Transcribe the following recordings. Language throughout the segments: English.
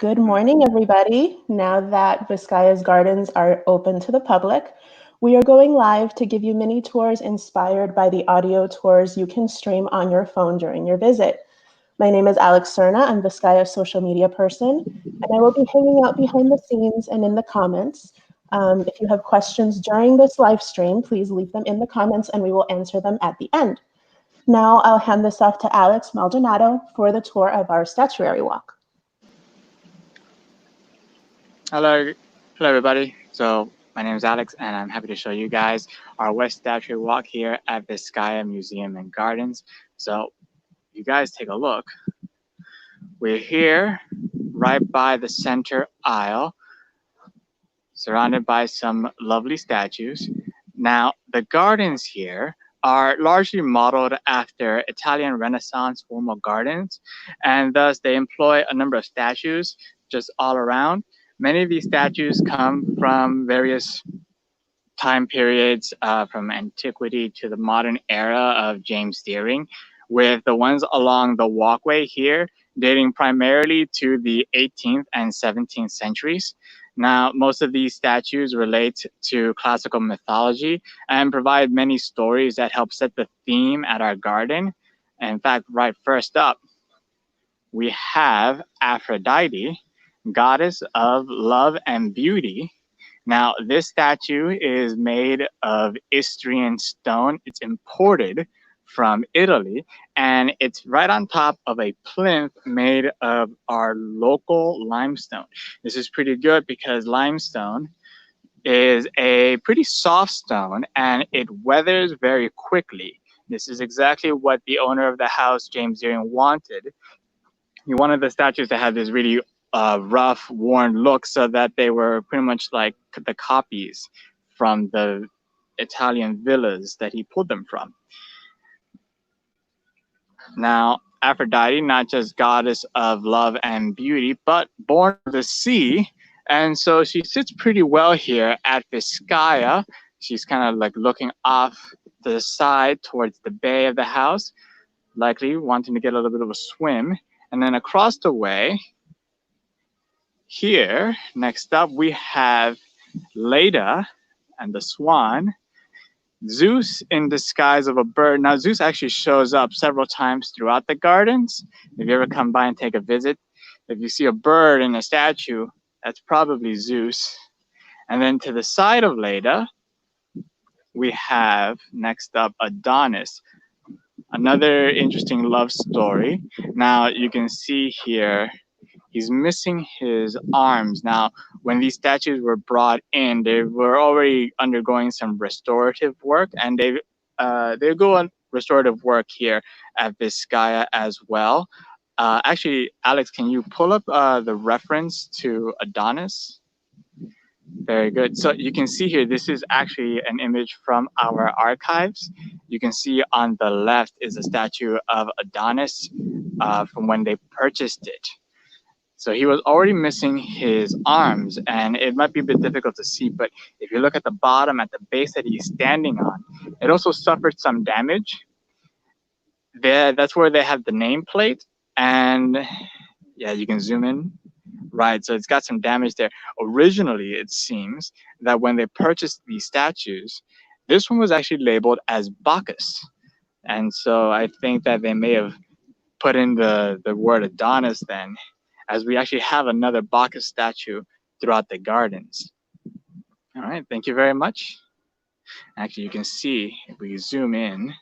Good morning, everybody. Now that Vizcaya's gardens are open to the public, we are going live to give you mini tours inspired by the audio tours you can stream on your phone during your visit. My name is Alex Serna. I'm Vizcaya's social media person, and I will be hanging out behind the scenes and in the comments. If you have questions during this live stream, please leave them in the comments and we will answer them at the end. Now I'll hand this off to Alex Maldonado for the tour of our Statuary Walk. Hello everybody. So my name is Alex and I'm happy to show you guys our West Statuary Walk here at Vizcaya Museum and Gardens. So you guys take a look. We're here right by the center aisle, surrounded by some lovely statues. Now the gardens here are largely modeled after Italian Renaissance formal gardens, and thus they employ a number of statues just all around. Many of these statues come from various time periods, from antiquity to the modern era of James Deering, with the ones along the walkway here dating primarily to the 18th and 17th centuries. Now, most of these statues relate to classical mythology and provide many stories that help set the theme at our garden. In fact, right first up, we have Aphrodite, goddess of love and beauty. Now, this statue is made of Istrian stone. It's imported from Italy, and it's right on top of a plinth made of our local limestone. This is pretty good because limestone is a pretty soft stone and it weathers very quickly. This is exactly what the owner of the house, James Deering, wanted. He wanted the statues to have this really rough, worn look so that they were pretty much like the copies from the Italian villas that he pulled them from. Now, Aphrodite, not just goddess of love and beauty, but born of the sea. And so she sits pretty well here at Vizcaya. She's kind of like looking off to the side towards the bay of the house, likely wanting to get a little bit of a swim. And then across the way, here, next up, we have Leda and the swan, Zeus in disguise of a bird. Now, Zeus actually shows up several times throughout the gardens. If you ever come by and take a visit, if you see a bird in a statue, that's probably Zeus. And then to the side of Leda, we have next up Adonis, another interesting love story. Now, you can see here, he's missing his arms. Now, when these statues were brought in, they were already undergoing some restorative work, and they go on restorative work here at Vizcaya as well. Actually, Alex, can you pull up the reference to Adonis? Very good. So you can see here, this is actually an image from our archives. You can see on the left is a statue of Adonis from when they purchased it. So he was already missing his arms, and it might be a bit difficult to see, but if you look at the bottom, at the base that he's standing on, it also suffered some damage. That's where they have the nameplate, and yeah, you can zoom in. Right, so it's got some damage there. Originally, it seems that when they purchased these statues, this one was actually labeled as Bacchus. And so I think that they may have put in the word Adonis then, as we actually have another Bacchus statue throughout the gardens. All right, thank you very much. Actually, you can see, if we zoom in,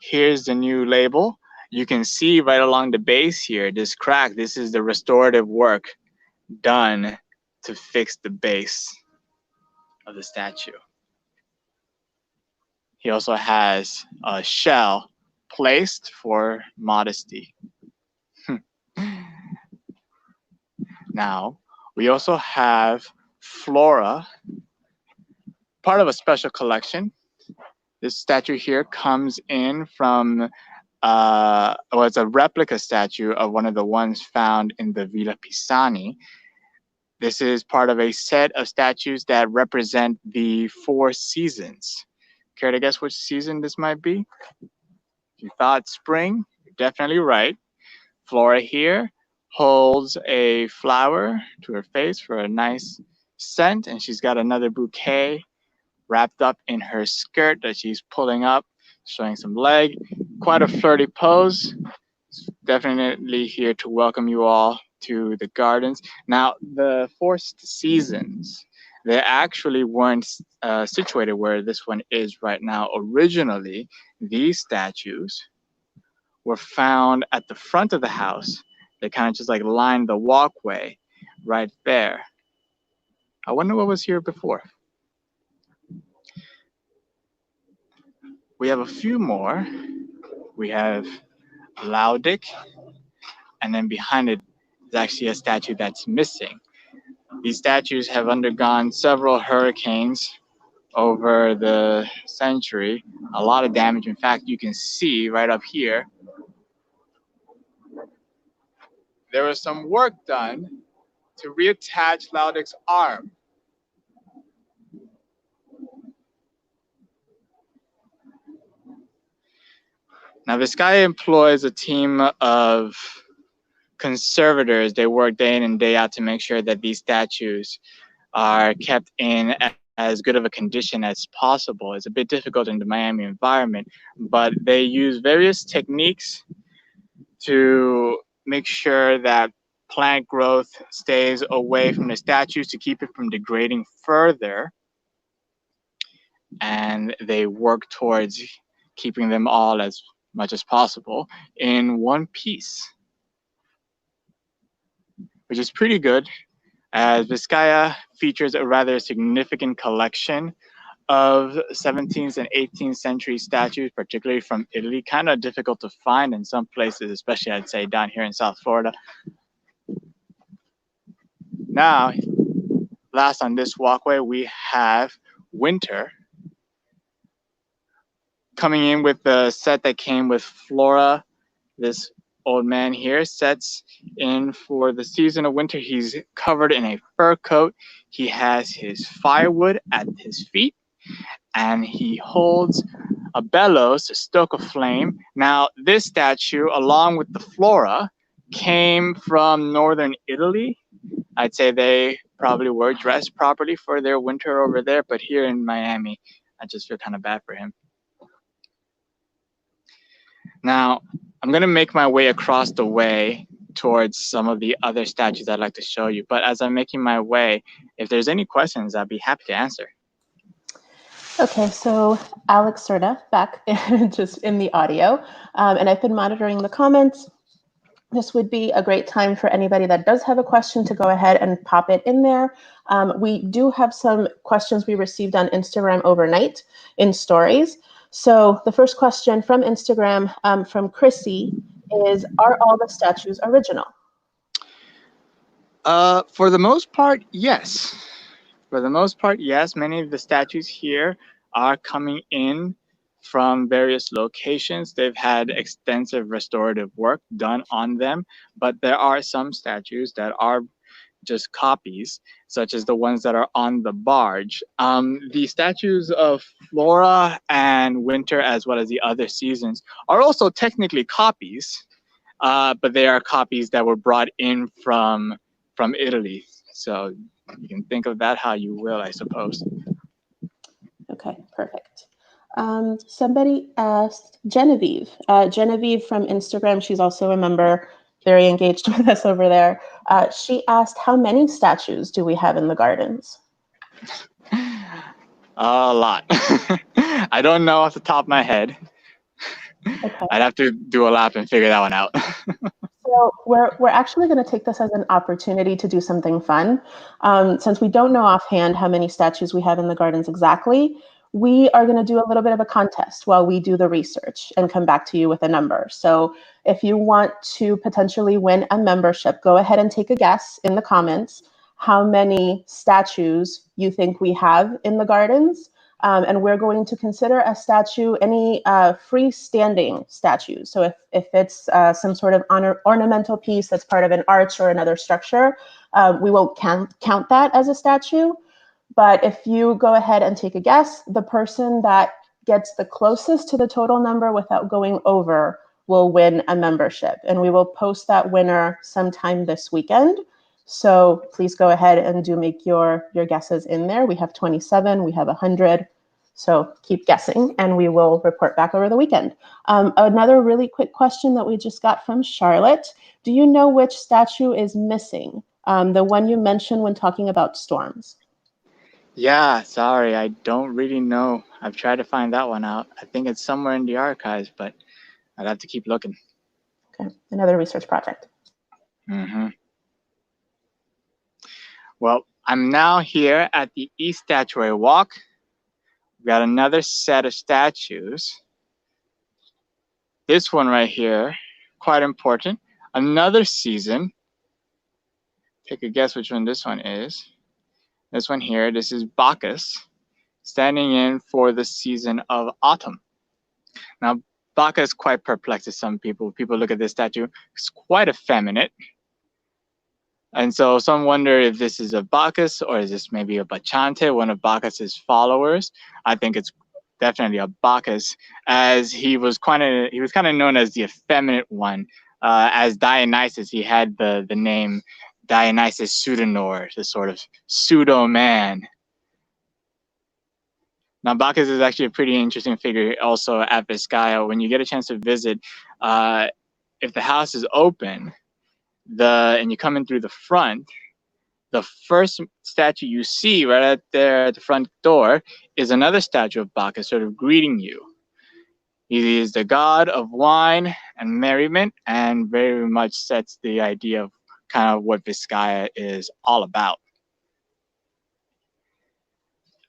here's the new label. You can see right along the base here, this crack, this is the restorative work done to fix the base of the statue. He also has a shell placed for modesty. Now, we also have flora, part of a special collection. This statue here comes in from it's a replica statue of one of the ones found in the Villa Pisani. This is part of a set of statues that represent the 4 seasons. Care to guess which season this might be? If you thought spring, you're definitely right. Flora here, holds a flower to her face for a nice scent, and she's got another bouquet wrapped up in her skirt that she's pulling up, showing some leg. Quite a flirty pose. Definitely here to welcome you all to the gardens. Now, the four seasons, they actually weren't situated where this one is right now. Originally, these statues were found at the front of the house. They kind of just like lined the walkway right there. I wonder what was here before. We have a few more. We have Laudic, and then behind it is actually a statue that's missing. These statues have undergone several hurricanes over the century, a lot of damage. In fact, you can see right up here, there was some work done to reattach Laudic's arm. Now, Vizcaya employs a team of conservators. They work day in and day out to make sure that these statues are kept in as good of a condition as possible. It's a bit difficult in the Miami environment, but they use various techniques to make sure that plant growth stays away from the statues to keep it from degrading further. And they work towards keeping them all as much as possible in one piece, which is pretty good, as Vizcaya features a rather significant collection of 17th and 18th century statues, particularly from Italy. Kind of difficult to find in some places, especially I'd say down here in South Florida. Now, last on this walkway, we have Winter, coming in with the set that came with Flora. This old man here sets in for the season of winter. He's covered in a fur coat. He has his firewood at his feet, and he holds a bellows to stoke a flame. Now, this statue, along with the Flora, came from northern Italy. I'd say they probably were dressed properly for their winter over there, but here in Miami, I just feel kind of bad for him. Now, I'm going to make my way across the way towards some of the other statues I'd like to show you. But as I'm making my way, if there's any questions, I'd be happy to answer. Okay, so Alex Serta back just in the audio, and I've been monitoring the comments. This would be a great time for anybody that does have a question to go ahead and pop it in there. We do have some questions we received on Instagram overnight in stories. So the first question from Instagram from Chrissy is, are all the statues original? For the most part, yes. For the most part, yes. Many of the statues here are coming in from various locations. They've had extensive restorative work done on them, but there are some statues that are just copies, such as the ones that are on the barge. The statues of Flora and Winter, as well as the other seasons, are also technically copies, but they are copies that were brought in from Italy. So you can think of that how you will, I suppose. Okay, perfect. Somebody asked Genevieve. Genevieve from Instagram, she's also a member, very engaged with us over there. She asked, how many statues do we have in the gardens? A lot. I don't know off the top of my head. Okay. I'd have to do a lap and figure that one out. So we're actually going to take this as an opportunity to do something fun. Since we don't know offhand how many statues we have in the gardens exactly, we are going to do a little bit of a contest while we do the research and come back to you with a number. So if you want to potentially win a membership, go ahead and take a guess in the comments how many statues you think we have in the gardens. And we're going to consider a statue any freestanding statue. So if it's some sort of ornamental piece that's part of an arch or another structure, we won't count that as a statue. But if you go ahead and take a guess, the person that gets the closest to the total number without going over will win a membership. And we will post that winner sometime this weekend. So please go ahead and do make your guesses in there. We have 27, we have 100. So keep guessing and we will report back over the weekend. Another really quick question that we just got from Charlotte. Do you know which statue is missing? The one you mentioned when talking about storms. Yeah, sorry, I don't really know. I've tried to find that one out. I think it's somewhere in the archives, but I'd have to keep looking. Okay, another research project. Well, I'm now here at the East Statuary Walk. We've got another set of statues. This one right here, quite important. Another season. Take a guess which one this one is. This one here, this is Bacchus, standing in for the season of autumn. Now, Bacchus quite perplexes some people. People look at this statue, it's quite effeminate. And so some wonder if this is a Bacchus or is this maybe a Bacchante, one of Bacchus's followers. I think it's definitely a Bacchus, as he was kind of known as the effeminate one. As Dionysus, he had the name Dionysus Pseudonor, the sort of pseudo man. Now, Bacchus is actually a pretty interesting figure also at Vizcaya. When you get a chance to visit, if the house is open, and you come in through the front, the first statue you see right out there at the front door is another statue of Bacchus sort of greeting you. He is the god of wine and merriment, and very much sets the idea of kind of what Vizcaya is all about.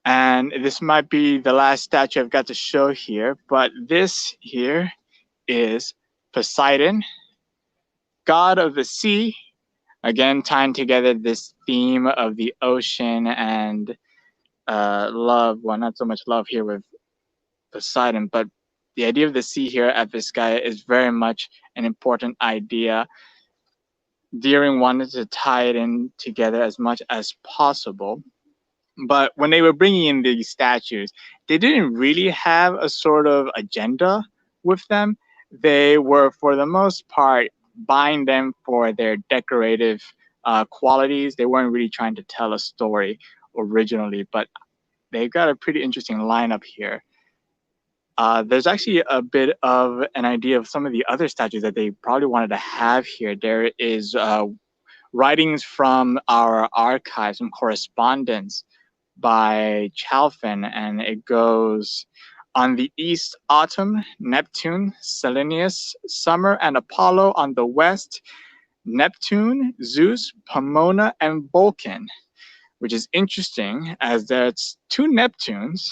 And this might be the last statue I've got to show here, but this here is Poseidon, god of the sea. Again, tying together this theme of the ocean and love. Well, not so much love here with Poseidon, but the idea of the sea here at Vizcaya is very much an important idea. Deering wanted to tie it in together as much as possible. But when they were bringing in these statues, they didn't really have a sort of agenda with them. They were, for the most part, buying them for their decorative qualities. They weren't really trying to tell a story originally, but they've got a pretty interesting lineup here. There's actually a bit of an idea of some of the other statues that they probably wanted to have here. There is writings from our archives, some correspondence by Chalfin, and it goes, on the east autumn, Neptune, Selenius, summer, and Apollo on the west, Neptune, Zeus, Pomona, and Vulcan, which is interesting as there's two Neptunes,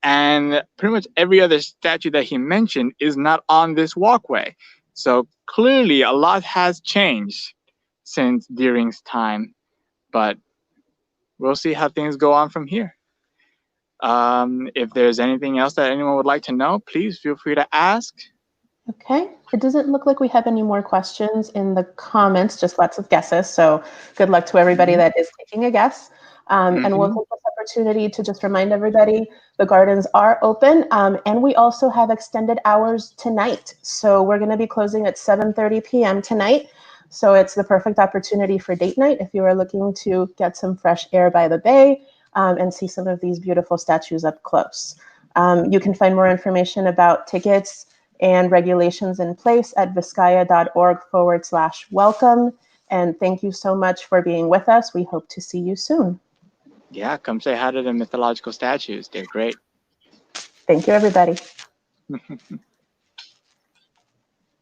and pretty much every other statue that he mentioned is not on this walkway. So clearly a lot has changed since Deering's time, but we'll see how things go on from here. If there's anything else that anyone would like to know, please feel free to ask. Okay, it doesn't look like we have any more questions in the comments, just lots of guesses. So good luck to everybody that is taking a guess. And we'll take this opportunity to just remind everybody the gardens are open, and we also have extended hours tonight. So we're going to be closing at 7:30 p.m. tonight. So it's the perfect opportunity for date night if you are looking to get some fresh air by the bay and see some of these beautiful statues up close. You can find more information about tickets and regulations in place at vizcaya.org/welcome. And thank you so much for being with us. We hope to see you soon. Yeah, come say hi to the mythological statues. They're great. Thank you, everybody.